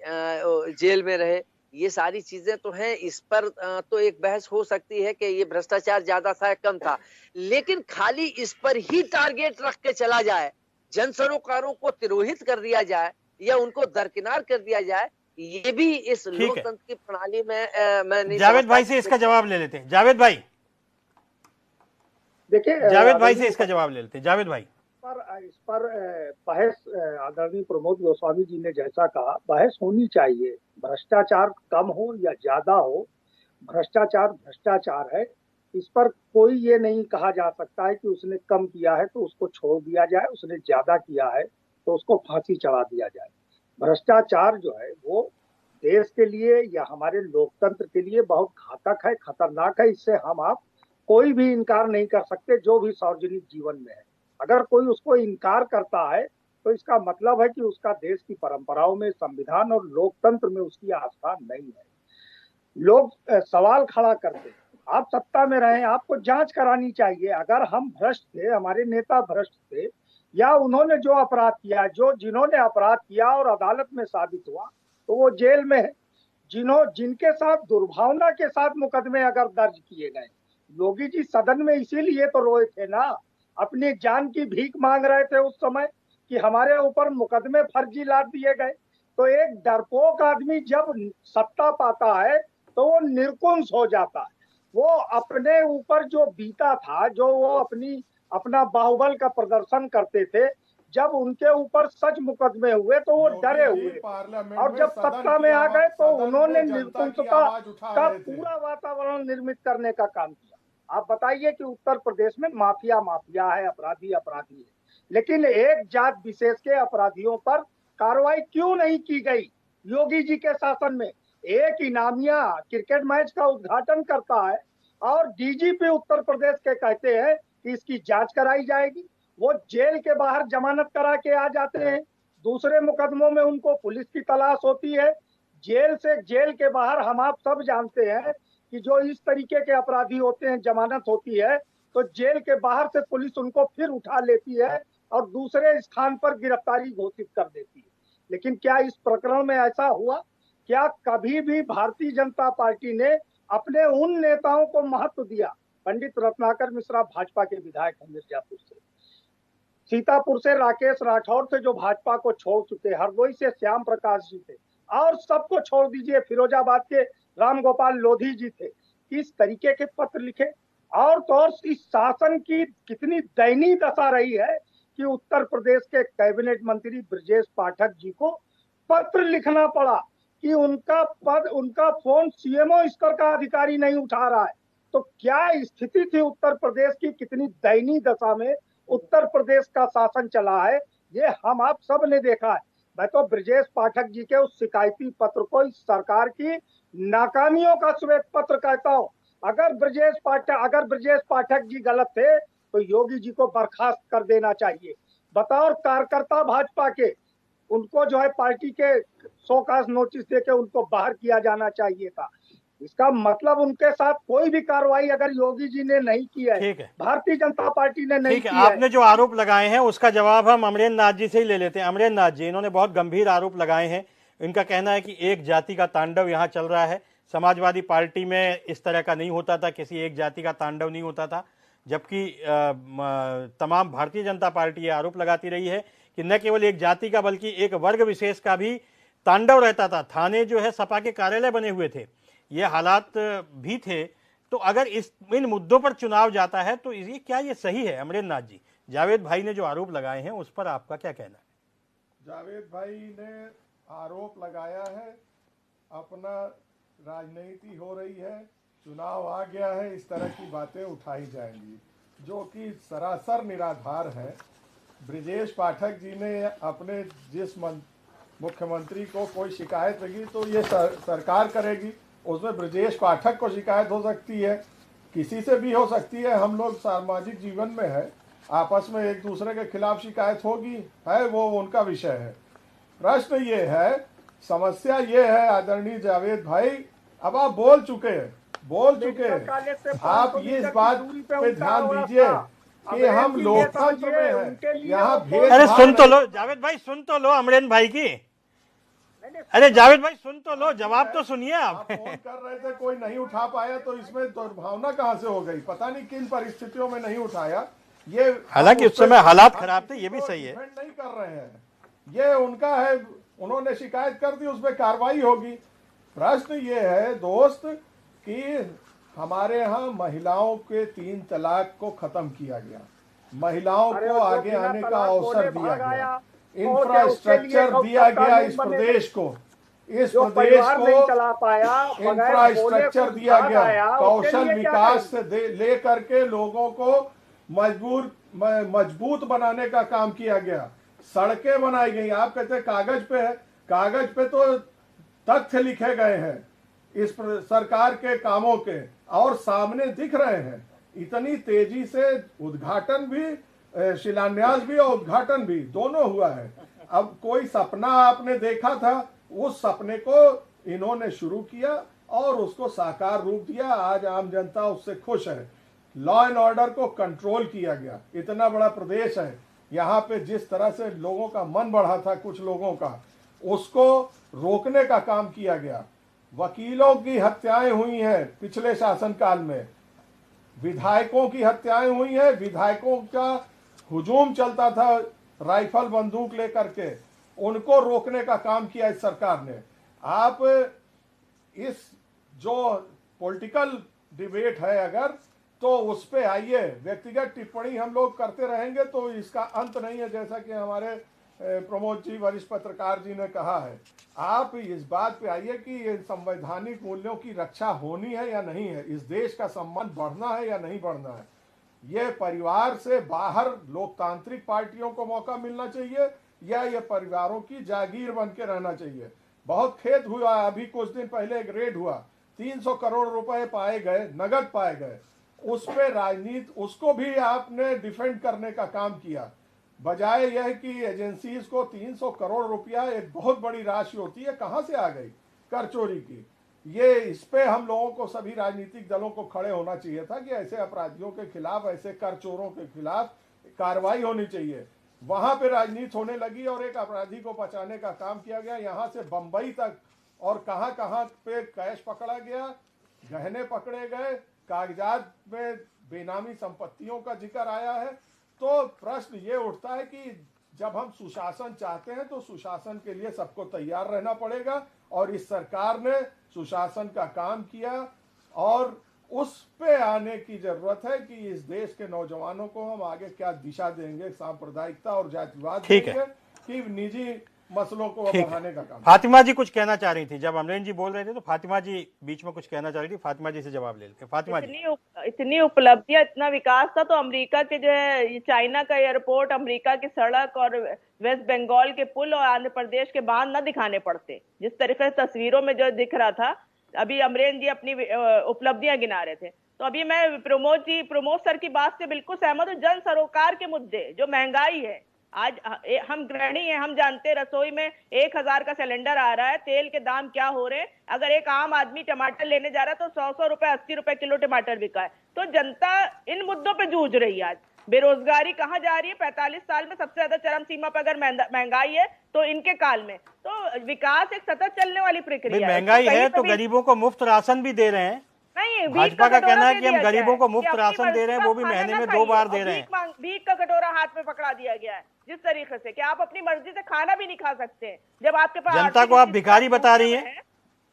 जेल में रहे, ये सारी चीजें तो हैं। इस पर तो एक बहस हो सकती है कि ये भ्रष्टाचार ज्यादा था कम था। लेकिन खाली इस पर ही टारगेट रख के चला जाए, जन सरोकारों को तिरोहित कर दिया जाए या उनको दरकिनार कर दिया जाए, ये भी इस लोकतंत्र की प्रणाली में मैं नहीं। जावेद भाई से इसका जवाब ले लेते हैं। जावेद भाई, देखिए, जावेद भाई से इसका जवाब ले लेते हैं। जावेद भाई, इस पर बहस आदरणीय प्रमोद गोस्वामी जी ने जैसा कहा, बहस होनी चाहिए। भ्रष्टाचार कम हो या ज्यादा हो, भ्रष्टाचार भ्रष्टाचार है। इस पर कोई ये नहीं कहा जा सकता है कि उसने कम किया है तो उसको छोड़ दिया जाए, उसने ज्यादा किया है तो उसको फांसी चढ़ा दिया जाए। भ्रष्टाचार जो है वो देश के लिए या हमारे लोकतंत्र के लिए बहुत घातक है, खतरनाक है। इससे हम आप कोई भी इनकार नहीं कर सकते, जो भी सार्वजनिक जीवन में है। अगर कोई उसको इनकार करता है तो इसका मतलब है कि उसका देश की परंपराओं में, संविधान और लोकतंत्र में उसकी आस्था नहीं है। लोग सवाल खड़ा करते हैं, आप सत्ता में रहे, आपको जांच करानी चाहिए। अगर हम भ्रष्ट थे, हमारे नेता भ्रष्ट थे, या उन्होंने जो अपराध किया, जिन्होंने अपराध किया और अदालत में साबित हुआ तो वो जेल में है। जिनके साथ दुर्भावना के साथ मुकदमे अगर दर्ज किए गए, योगी जी सदन में इसीलिए तो रोए थे ना, अपनी जान की भीख मांग रहे थे उस समय कि हमारे ऊपर मुकदमे फर्जी लाद दिए गए। तो एक डरपोक आदमी जब सत्ता पाता है तो वो निर्कुंस हो जाता है। वो अपने ऊपर जो बीता था, जो वो अपना बाहुबल का प्रदर्शन करते थे, जब उनके ऊपर सच मुकदमे हुए तो वो डरे हुए, और जब सत्ता में आ गए तो उन्होंने निर्कुंसता का पूरा वातावरण निर्मित करने का काम किया। आप बताइए कि उत्तर प्रदेश में माफिया है, अपराधी है, लेकिन एक जात विशेष के अपराधियों पर कार्रवाई क्यों नहीं की गई योगी जी के शासन में? एक इनामिया क्रिकेट मैच का उद्घाटन करता है और डीजीपी उत्तर प्रदेश के कहते हैं कि इसकी जांच कराई जाएगी। वो जेल के बाहर जमानत करा के आ जाते हैं। दूसरे मुकदमों में उनको पुलिस की तलाश होती है। जेल के बाहर हम आप सब जानते हैं कि जो इस तरीके के अपराधी होते हैं, जमानत होती है तो जेल के बाहर से पुलिस उनको फिर उठा लेती है और दूसरे स्थान पर गिरफ्तारी घोषित कर देती है। लेकिन क्या इस प्रकरण में ऐसा हुआ? क्या कभी भी भारतीय जनता पार्टी ने अपने उन नेताओं को महत्व दिया पंडित रत्नाकर मिश्रा भाजपा के विधायक हैं मिर्जापुर से, सीतापुर से राकेश राठौर थे जो भाजपा को छोड़ चुके, हरदोई से श्याम प्रकाश जी थे, और सबको छोड़ दीजिए, फिरोजाबाद के राम गोपाल लोधी जी थे। इस तरीके के पत्र लिखे, और तो और इस शासन की कितनी दयनीय दशा रही है कि उत्तर प्रदेश के कैबिनेट मंत्री ब्रजेश पाठक जी को पत्र लिखना पड़ा कि उनका फोन सीएमओ स्तर का अधिकारी नहीं उठा रहा है। तो क्या स्थिति थी उत्तर प्रदेश की, कितनी दयनीय दशा में उत्तर प्रदेश का शासन चला है, ये हम आप सब ने देखा है। मैं तो ब्रजेश पाठक जी के उस शिकायती पत्र को इस सरकार की नाकामियों का श्वेत पत्र कहता हूँ। अगर ब्रजेश पाठक जी गलत थे तो योगी जी को बर्खास्त कर देना चाहिए। बतौर कार्यकर्ता भाजपा के उनको जो है पार्टी के शोकाज नोटिस देके उनको बाहर किया जाना चाहिए था। इसका मतलब उनके साथ कोई भी कार्रवाई अगर योगी जी ने नहीं की है, भारतीय जनता पार्टी ने नहीं की है। आपने जो आरोप लगाए हैं उसका जवाब हम अमरेंद्र नाथ जी से ही ले लेते हैं। अमरेंद्र नाथ जी, इन्होंने बहुत गंभीर आरोप लगाए हैं। इनका कहना है कि एक जाति का तांडव यहाँ चल रहा है। समाजवादी पार्टी में इस तरह का नहीं होता था, किसी एक जाति का तांडव नहीं होता था, जबकि तमाम भारतीय जनता पार्टी ये आरोप लगाती रही है कि न केवल एक जाति का बल्कि एक वर्ग विशेष का भी तांडव रहता था। थाने जो है सपा के कार्यालय बने हुए थे, ये हालात भी थे। तो अगर इन मुद्दों पर चुनाव जाता है तो ये क्या ये सही है? अमरेंद्र नाथ जी, जावेद भाई ने जो आरोप लगाए हैं उस पर आपका क्या कहना है? जावेद भाई ने आरोप लगाया है, अपना राजनीति हो रही है, चुनाव आ गया है, इस तरह की बातें उठाई जाएंगी जो कि सरासर निराधार है। ब्रजेश पाठक जी ने अपने जिस मुख्यमंत्री को कोई शिकायत लगी तो ये सरकार करेगी, उसमें ब्रजेश पाठक को शिकायत हो सकती है, किसी से भी हो सकती है। हम लोग सामाजिक जीवन में है, आपस में एक दूसरे के खिलाफ शिकायत होगी, है वो उनका विषय है। प्रश्न ये है, समस्या ये है आदरणीय जावेद भाई, अब आप बोल चुके हैं, आप ये इस बात पे ध्यान दीजिए कि हम लोकतंत्र में हैं, यहाँ भेद। अरे सुन तो लो जावेद भाई, सुन तो लो अमरेंद्र भाई की। अरे जावेद भाई सुन तो लो, जवाब तो सुनिए। आप फोन कर रहे थे, कोई नहीं उठा पाया, तो इसमें दुर्भावना कहाँ से हो गई? पता नहीं किन परिस्थितियों में नहीं उठाया। ये हालांकि उस समय हालात खराब थे, ये भी सही है। नहीं कर रहे हैं, ये उनका है, उन्होंने शिकायत कर दी, उसमें कार्रवाई होगी। प्रश्न ये है दोस्त कि हमारे यहाँ महिलाओं के 3 तलाक को खत्म किया गया, महिलाओं को आगे आने का अवसर दिया गया, इंफ्रास्ट्रक्चर दिया गया इस प्रदेश को, इंफ्रास्ट्रक्चर दिया गया, कौशल विकास से ले करके लोगों को मजबूत बनाने का काम किया गया, सड़कें बनाई गई। आप कहते हैं कागज पे है, कागज पे तो तथ्य लिखे गए हैं इस सरकार के कामों के, और सामने दिख रहे हैं। इतनी तेजी से उद्घाटन भी, शिलान्यास भी और उद्घाटन भी दोनों हुआ है। अब कोई सपना आपने देखा था, उस सपने को इन्होंने शुरू किया और उसको साकार रूप दिया। आज आम जनता उससे खुश है। लॉ एंड ऑर्डर को कंट्रोल किया गया। इतना बड़ा प्रदेश है, यहाँ पे जिस तरह से लोगों का मन बढ़ा था, कुछ लोगों का, उसको रोकने का काम किया गया। वकीलों की हत्याएं हुई हैं पिछले शासनकाल में, विधायकों की हत्याएं हुई हैं, विधायकों का हुजूम चलता था राइफल बंदूक लेकर के, उनको रोकने का काम किया इस सरकार ने। आप इस जो पॉलिटिकल डिबेट है अगर, तो उस पे आइए, व्यक्तिगत टिप्पणी हम लोग करते रहेंगे तो इसका अंत नहीं है। जैसा कि हमारे प्रमोद जी वरिष्ठ पत्रकार जी ने कहा है, आप इस बात पे आइए कि ये संवैधानिक मूल्यों की रक्षा होनी है या नहीं है, इस देश का सम्मान बढ़ना है या नहीं बढ़ना है, ये परिवार से बाहर लोकतांत्रिक पार्टियों को मौका मिलना चाहिए या ये परिवारों की जागीर बन के रहना चाहिए। बहुत खेद हुआ, अभी कुछ दिन पहले एक रेड हुआ, 300 करोड़ रुपए पाए गए, नगद पाए गए, उस पे राजनीति, उसको भी आपने डिफेंड करने का काम किया, बजाय यह कि एजेंसीज को 300 करोड़ रुपया एक बहुत बड़ी राशि होती है, कहां से आ गई कर चोरी की। ये इस पे हम लोगों को, सभी राजनीतिक दलों को खड़े होना चाहिए था कि ऐसे अपराधियों के खिलाफ, ऐसे कर चोरों के खिलाफ कार्रवाई होनी चाहिए। वहां पे राजनीति होने लगी और एक अपराधी को बचाने का काम किया गया, यहाँ से बंबई तक, और कहां कहां पे कैश पकड़ा गया, गहने पकड़े गए, कागजात में बेनामी संपत्तियों का जिक्र आया है। तो प्रश्न ये उठता है कि जब हम सुशासन चाहते हैं तो सुशासन के लिए सबको तैयार रहना पड़ेगा, और इस सरकार ने सुशासन का काम किया और उस पे आने की जरूरत है कि इस देश के नौजवानों को हम आगे क्या दिशा देंगे, सांप्रदायिकता और जातिवाद देंगे कि निजी मसलों को बढ़ाने का काम। फातिमा जी कुछ कहना चाह रही थी, जब अमरेंद्र जी बोल रहे थे तो फातिमा जी बीच में कुछ कहना चाह रही थी, फातिमा जी से जवाब ले लेते। फातिमा जी, इतनी उपलब्धियां, इतना विकास था तो अमेरिका के जो है चाइना का एयरपोर्ट, अमेरिका की सड़क और वेस्ट बंगाल के पुल और आंध्र प्रदेश के बांध न दिखाने पड़ते, जिस तरीके से तस्वीरों में जो दिख रहा था। अभी अमरेंद्र जी अपनी उपलब्धियां गिना रहे थे, तो अभी मैं प्रमोद सर की बात से बिल्कुल सहमत हूँ। जन सरोकार के मुद्दे, जो महंगाई है, आज हम गृहिणी हैं, हम जानते हैं रसोई में 1000 का सिलेंडर आ रहा है, तेल के दाम क्या हो रहे हैं। अगर एक आम आदमी टमाटर लेने जा रहा है तो 100 रुपए 80 रुपए किलो टमाटर बिका है। तो जनता इन मुद्दों पे जूझ रही है। आज बेरोजगारी कहाँ जा रही है? 45 साल में सबसे ज्यादा चरम सीमा पर अगर महंगाई है तो इनके काल में। तो विकास एक सतत चलने वाली प्रक्रिया है। महंगाई है तो गरीबों को मुफ्त राशन भी दे रहे हैं। नहीं, भाजपा का कहना है कि हम गरीबों को मुफ्त राशन दे रहे हैं, वो भी महीने में 2 बार दे रहे हैं। भीख का कटोरा हाथ में पकड़ा दिया गया है जिस तरीके से कि आप अपनी मर्जी से खाना भी नहीं खा सकते जब आपके पास। जनता को आप भिखारी बता रही हैं?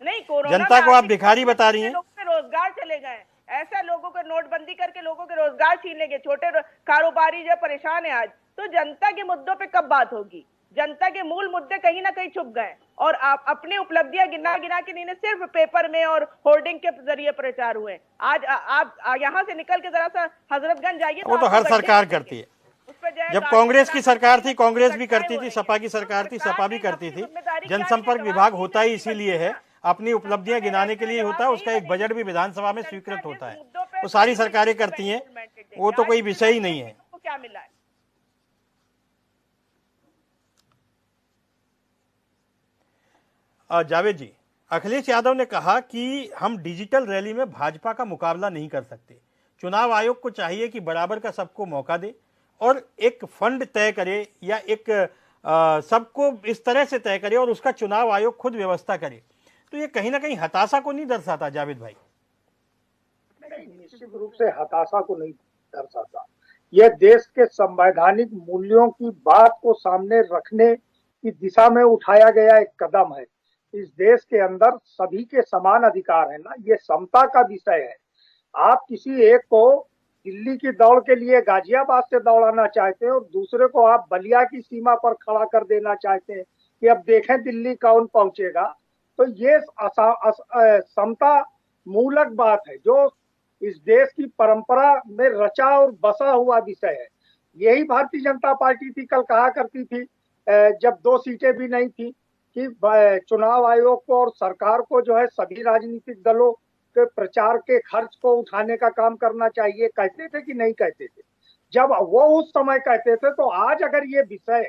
नहीं, कोरोना जनता को आप भिखारी बता रही हैं? लोगों के रोजगार चले गए, ऐसा लोगों को नोटबंदी करके लोगों के रोजगार छीन लेंगे, छोटे कारोबारी जो परेशान है आज। तो जनता के मुद्दों पे कब बात होगी? जनता के मूल मुद्दे कहीं ना कहीं छुप गए और आप अपनी उपलब्धियां गिना गिना के नहीं, सिर्फ पेपर में और होर्डिंग के जरिए प्रचार हुए। आज आप यहाँ से निकल के जरा सा हजरतगंज जाइए, वो तो हर सरकार करती है। जब कांग्रेस की सरकार थी, कांग्रेस भी करती थी, सपा की सरकार थी, सपा भी करती थी। जनसंपर्क विभाग होता ही इसीलिए है, अपनी उपलब्धियां गिनाने के लिए होता है। उसका एक बजट भी विधानसभा में स्वीकृत होता है। वो सारी सरकारें करती हैं, वो तो कोई विषय ही नहीं है। क्या मिला है? जावेद जी, अखिलेश यादव ने कहा कि हम डिजिटल रैली में भाजपा का मुकाबला नहीं कर सकते। चुनाव आयोग को चाहिए कि बराबर का सबको मौका दे और एक फंड तय करे या एक सबको इस तरह से तय करे और उसका चुनाव आयोग खुद व्यवस्था करे। तो ये कहीं ना कहीं हताशा को नहीं दर्शाता जावेद भाई? नहीं, निश्चित रूप से हताशा को नहीं दर्शाता। यह देश के संवैधानिक मूल्यों की बात को सामने रखने की दिशा में उठाया गया एक कदम है। इस देश के अंदर सभी के समान अधिकार है ना, ये समता का विषय है। आप किसी एक को दिल्ली की दौड़ के लिए गाजियाबाद से दौड़ाना चाहते हैं और दूसरे को आप बलिया की सीमा पर खड़ा कर देना चाहते हैं कि अब देखें दिल्ली कौन पहुंचेगा। तो ये समता मूलक बात है जो इस देश की परंपरा में रचा और बसा हुआ विषय है। यही भारतीय जनता पार्टी थी, कल कहा करती थी जब 2 सीटें भी नहीं थी कि चुनाव आयोग को और सरकार को जो है सभी राजनीतिक दलों के प्रचार के खर्च को उठाने का काम करना चाहिए। कहते थे कि नहीं कहते थे? जब वो उस समय कहते थे तो आज अगर ये विषय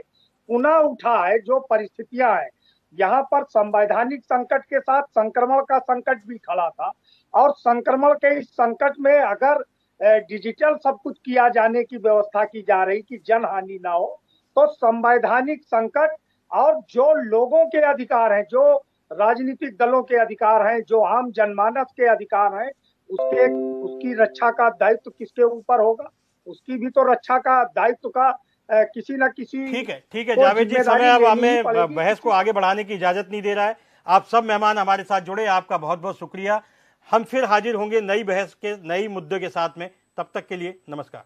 पुनः उठा है, जो परिस्थितियां हैं, यहाँ पर संवैधानिक संकट के साथ संक्रमण का संकट भी खड़ा था और संक्रमण के इस संकट में अगर डिजिटल सब कुछ किया जाने की व्यवस्था की जा रही कि जन हानि ना हो, तो संवैधानिक संकट और जो लोगों के अधिकार हैं, जो राजनीतिक दलों के अधिकार हैं, जो आम जनमानस के अधिकार हैं, उसकी रक्षा का दायित्व किसके ऊपर होगा? उसकी भी तो रक्षा का दायित्व का किसी न किसी। ठीक है जावेद जी, समय अब हमें बहस को आगे बढ़ाने की इजाजत नहीं दे रहा है। आप सब मेहमान हमारे साथ जुड़े, आपका बहुत बहुत शुक्रिया। हम फिर हाजिर होंगे नई बहस के नई मुद्दे के साथ में। तब तक के लिए नमस्कार।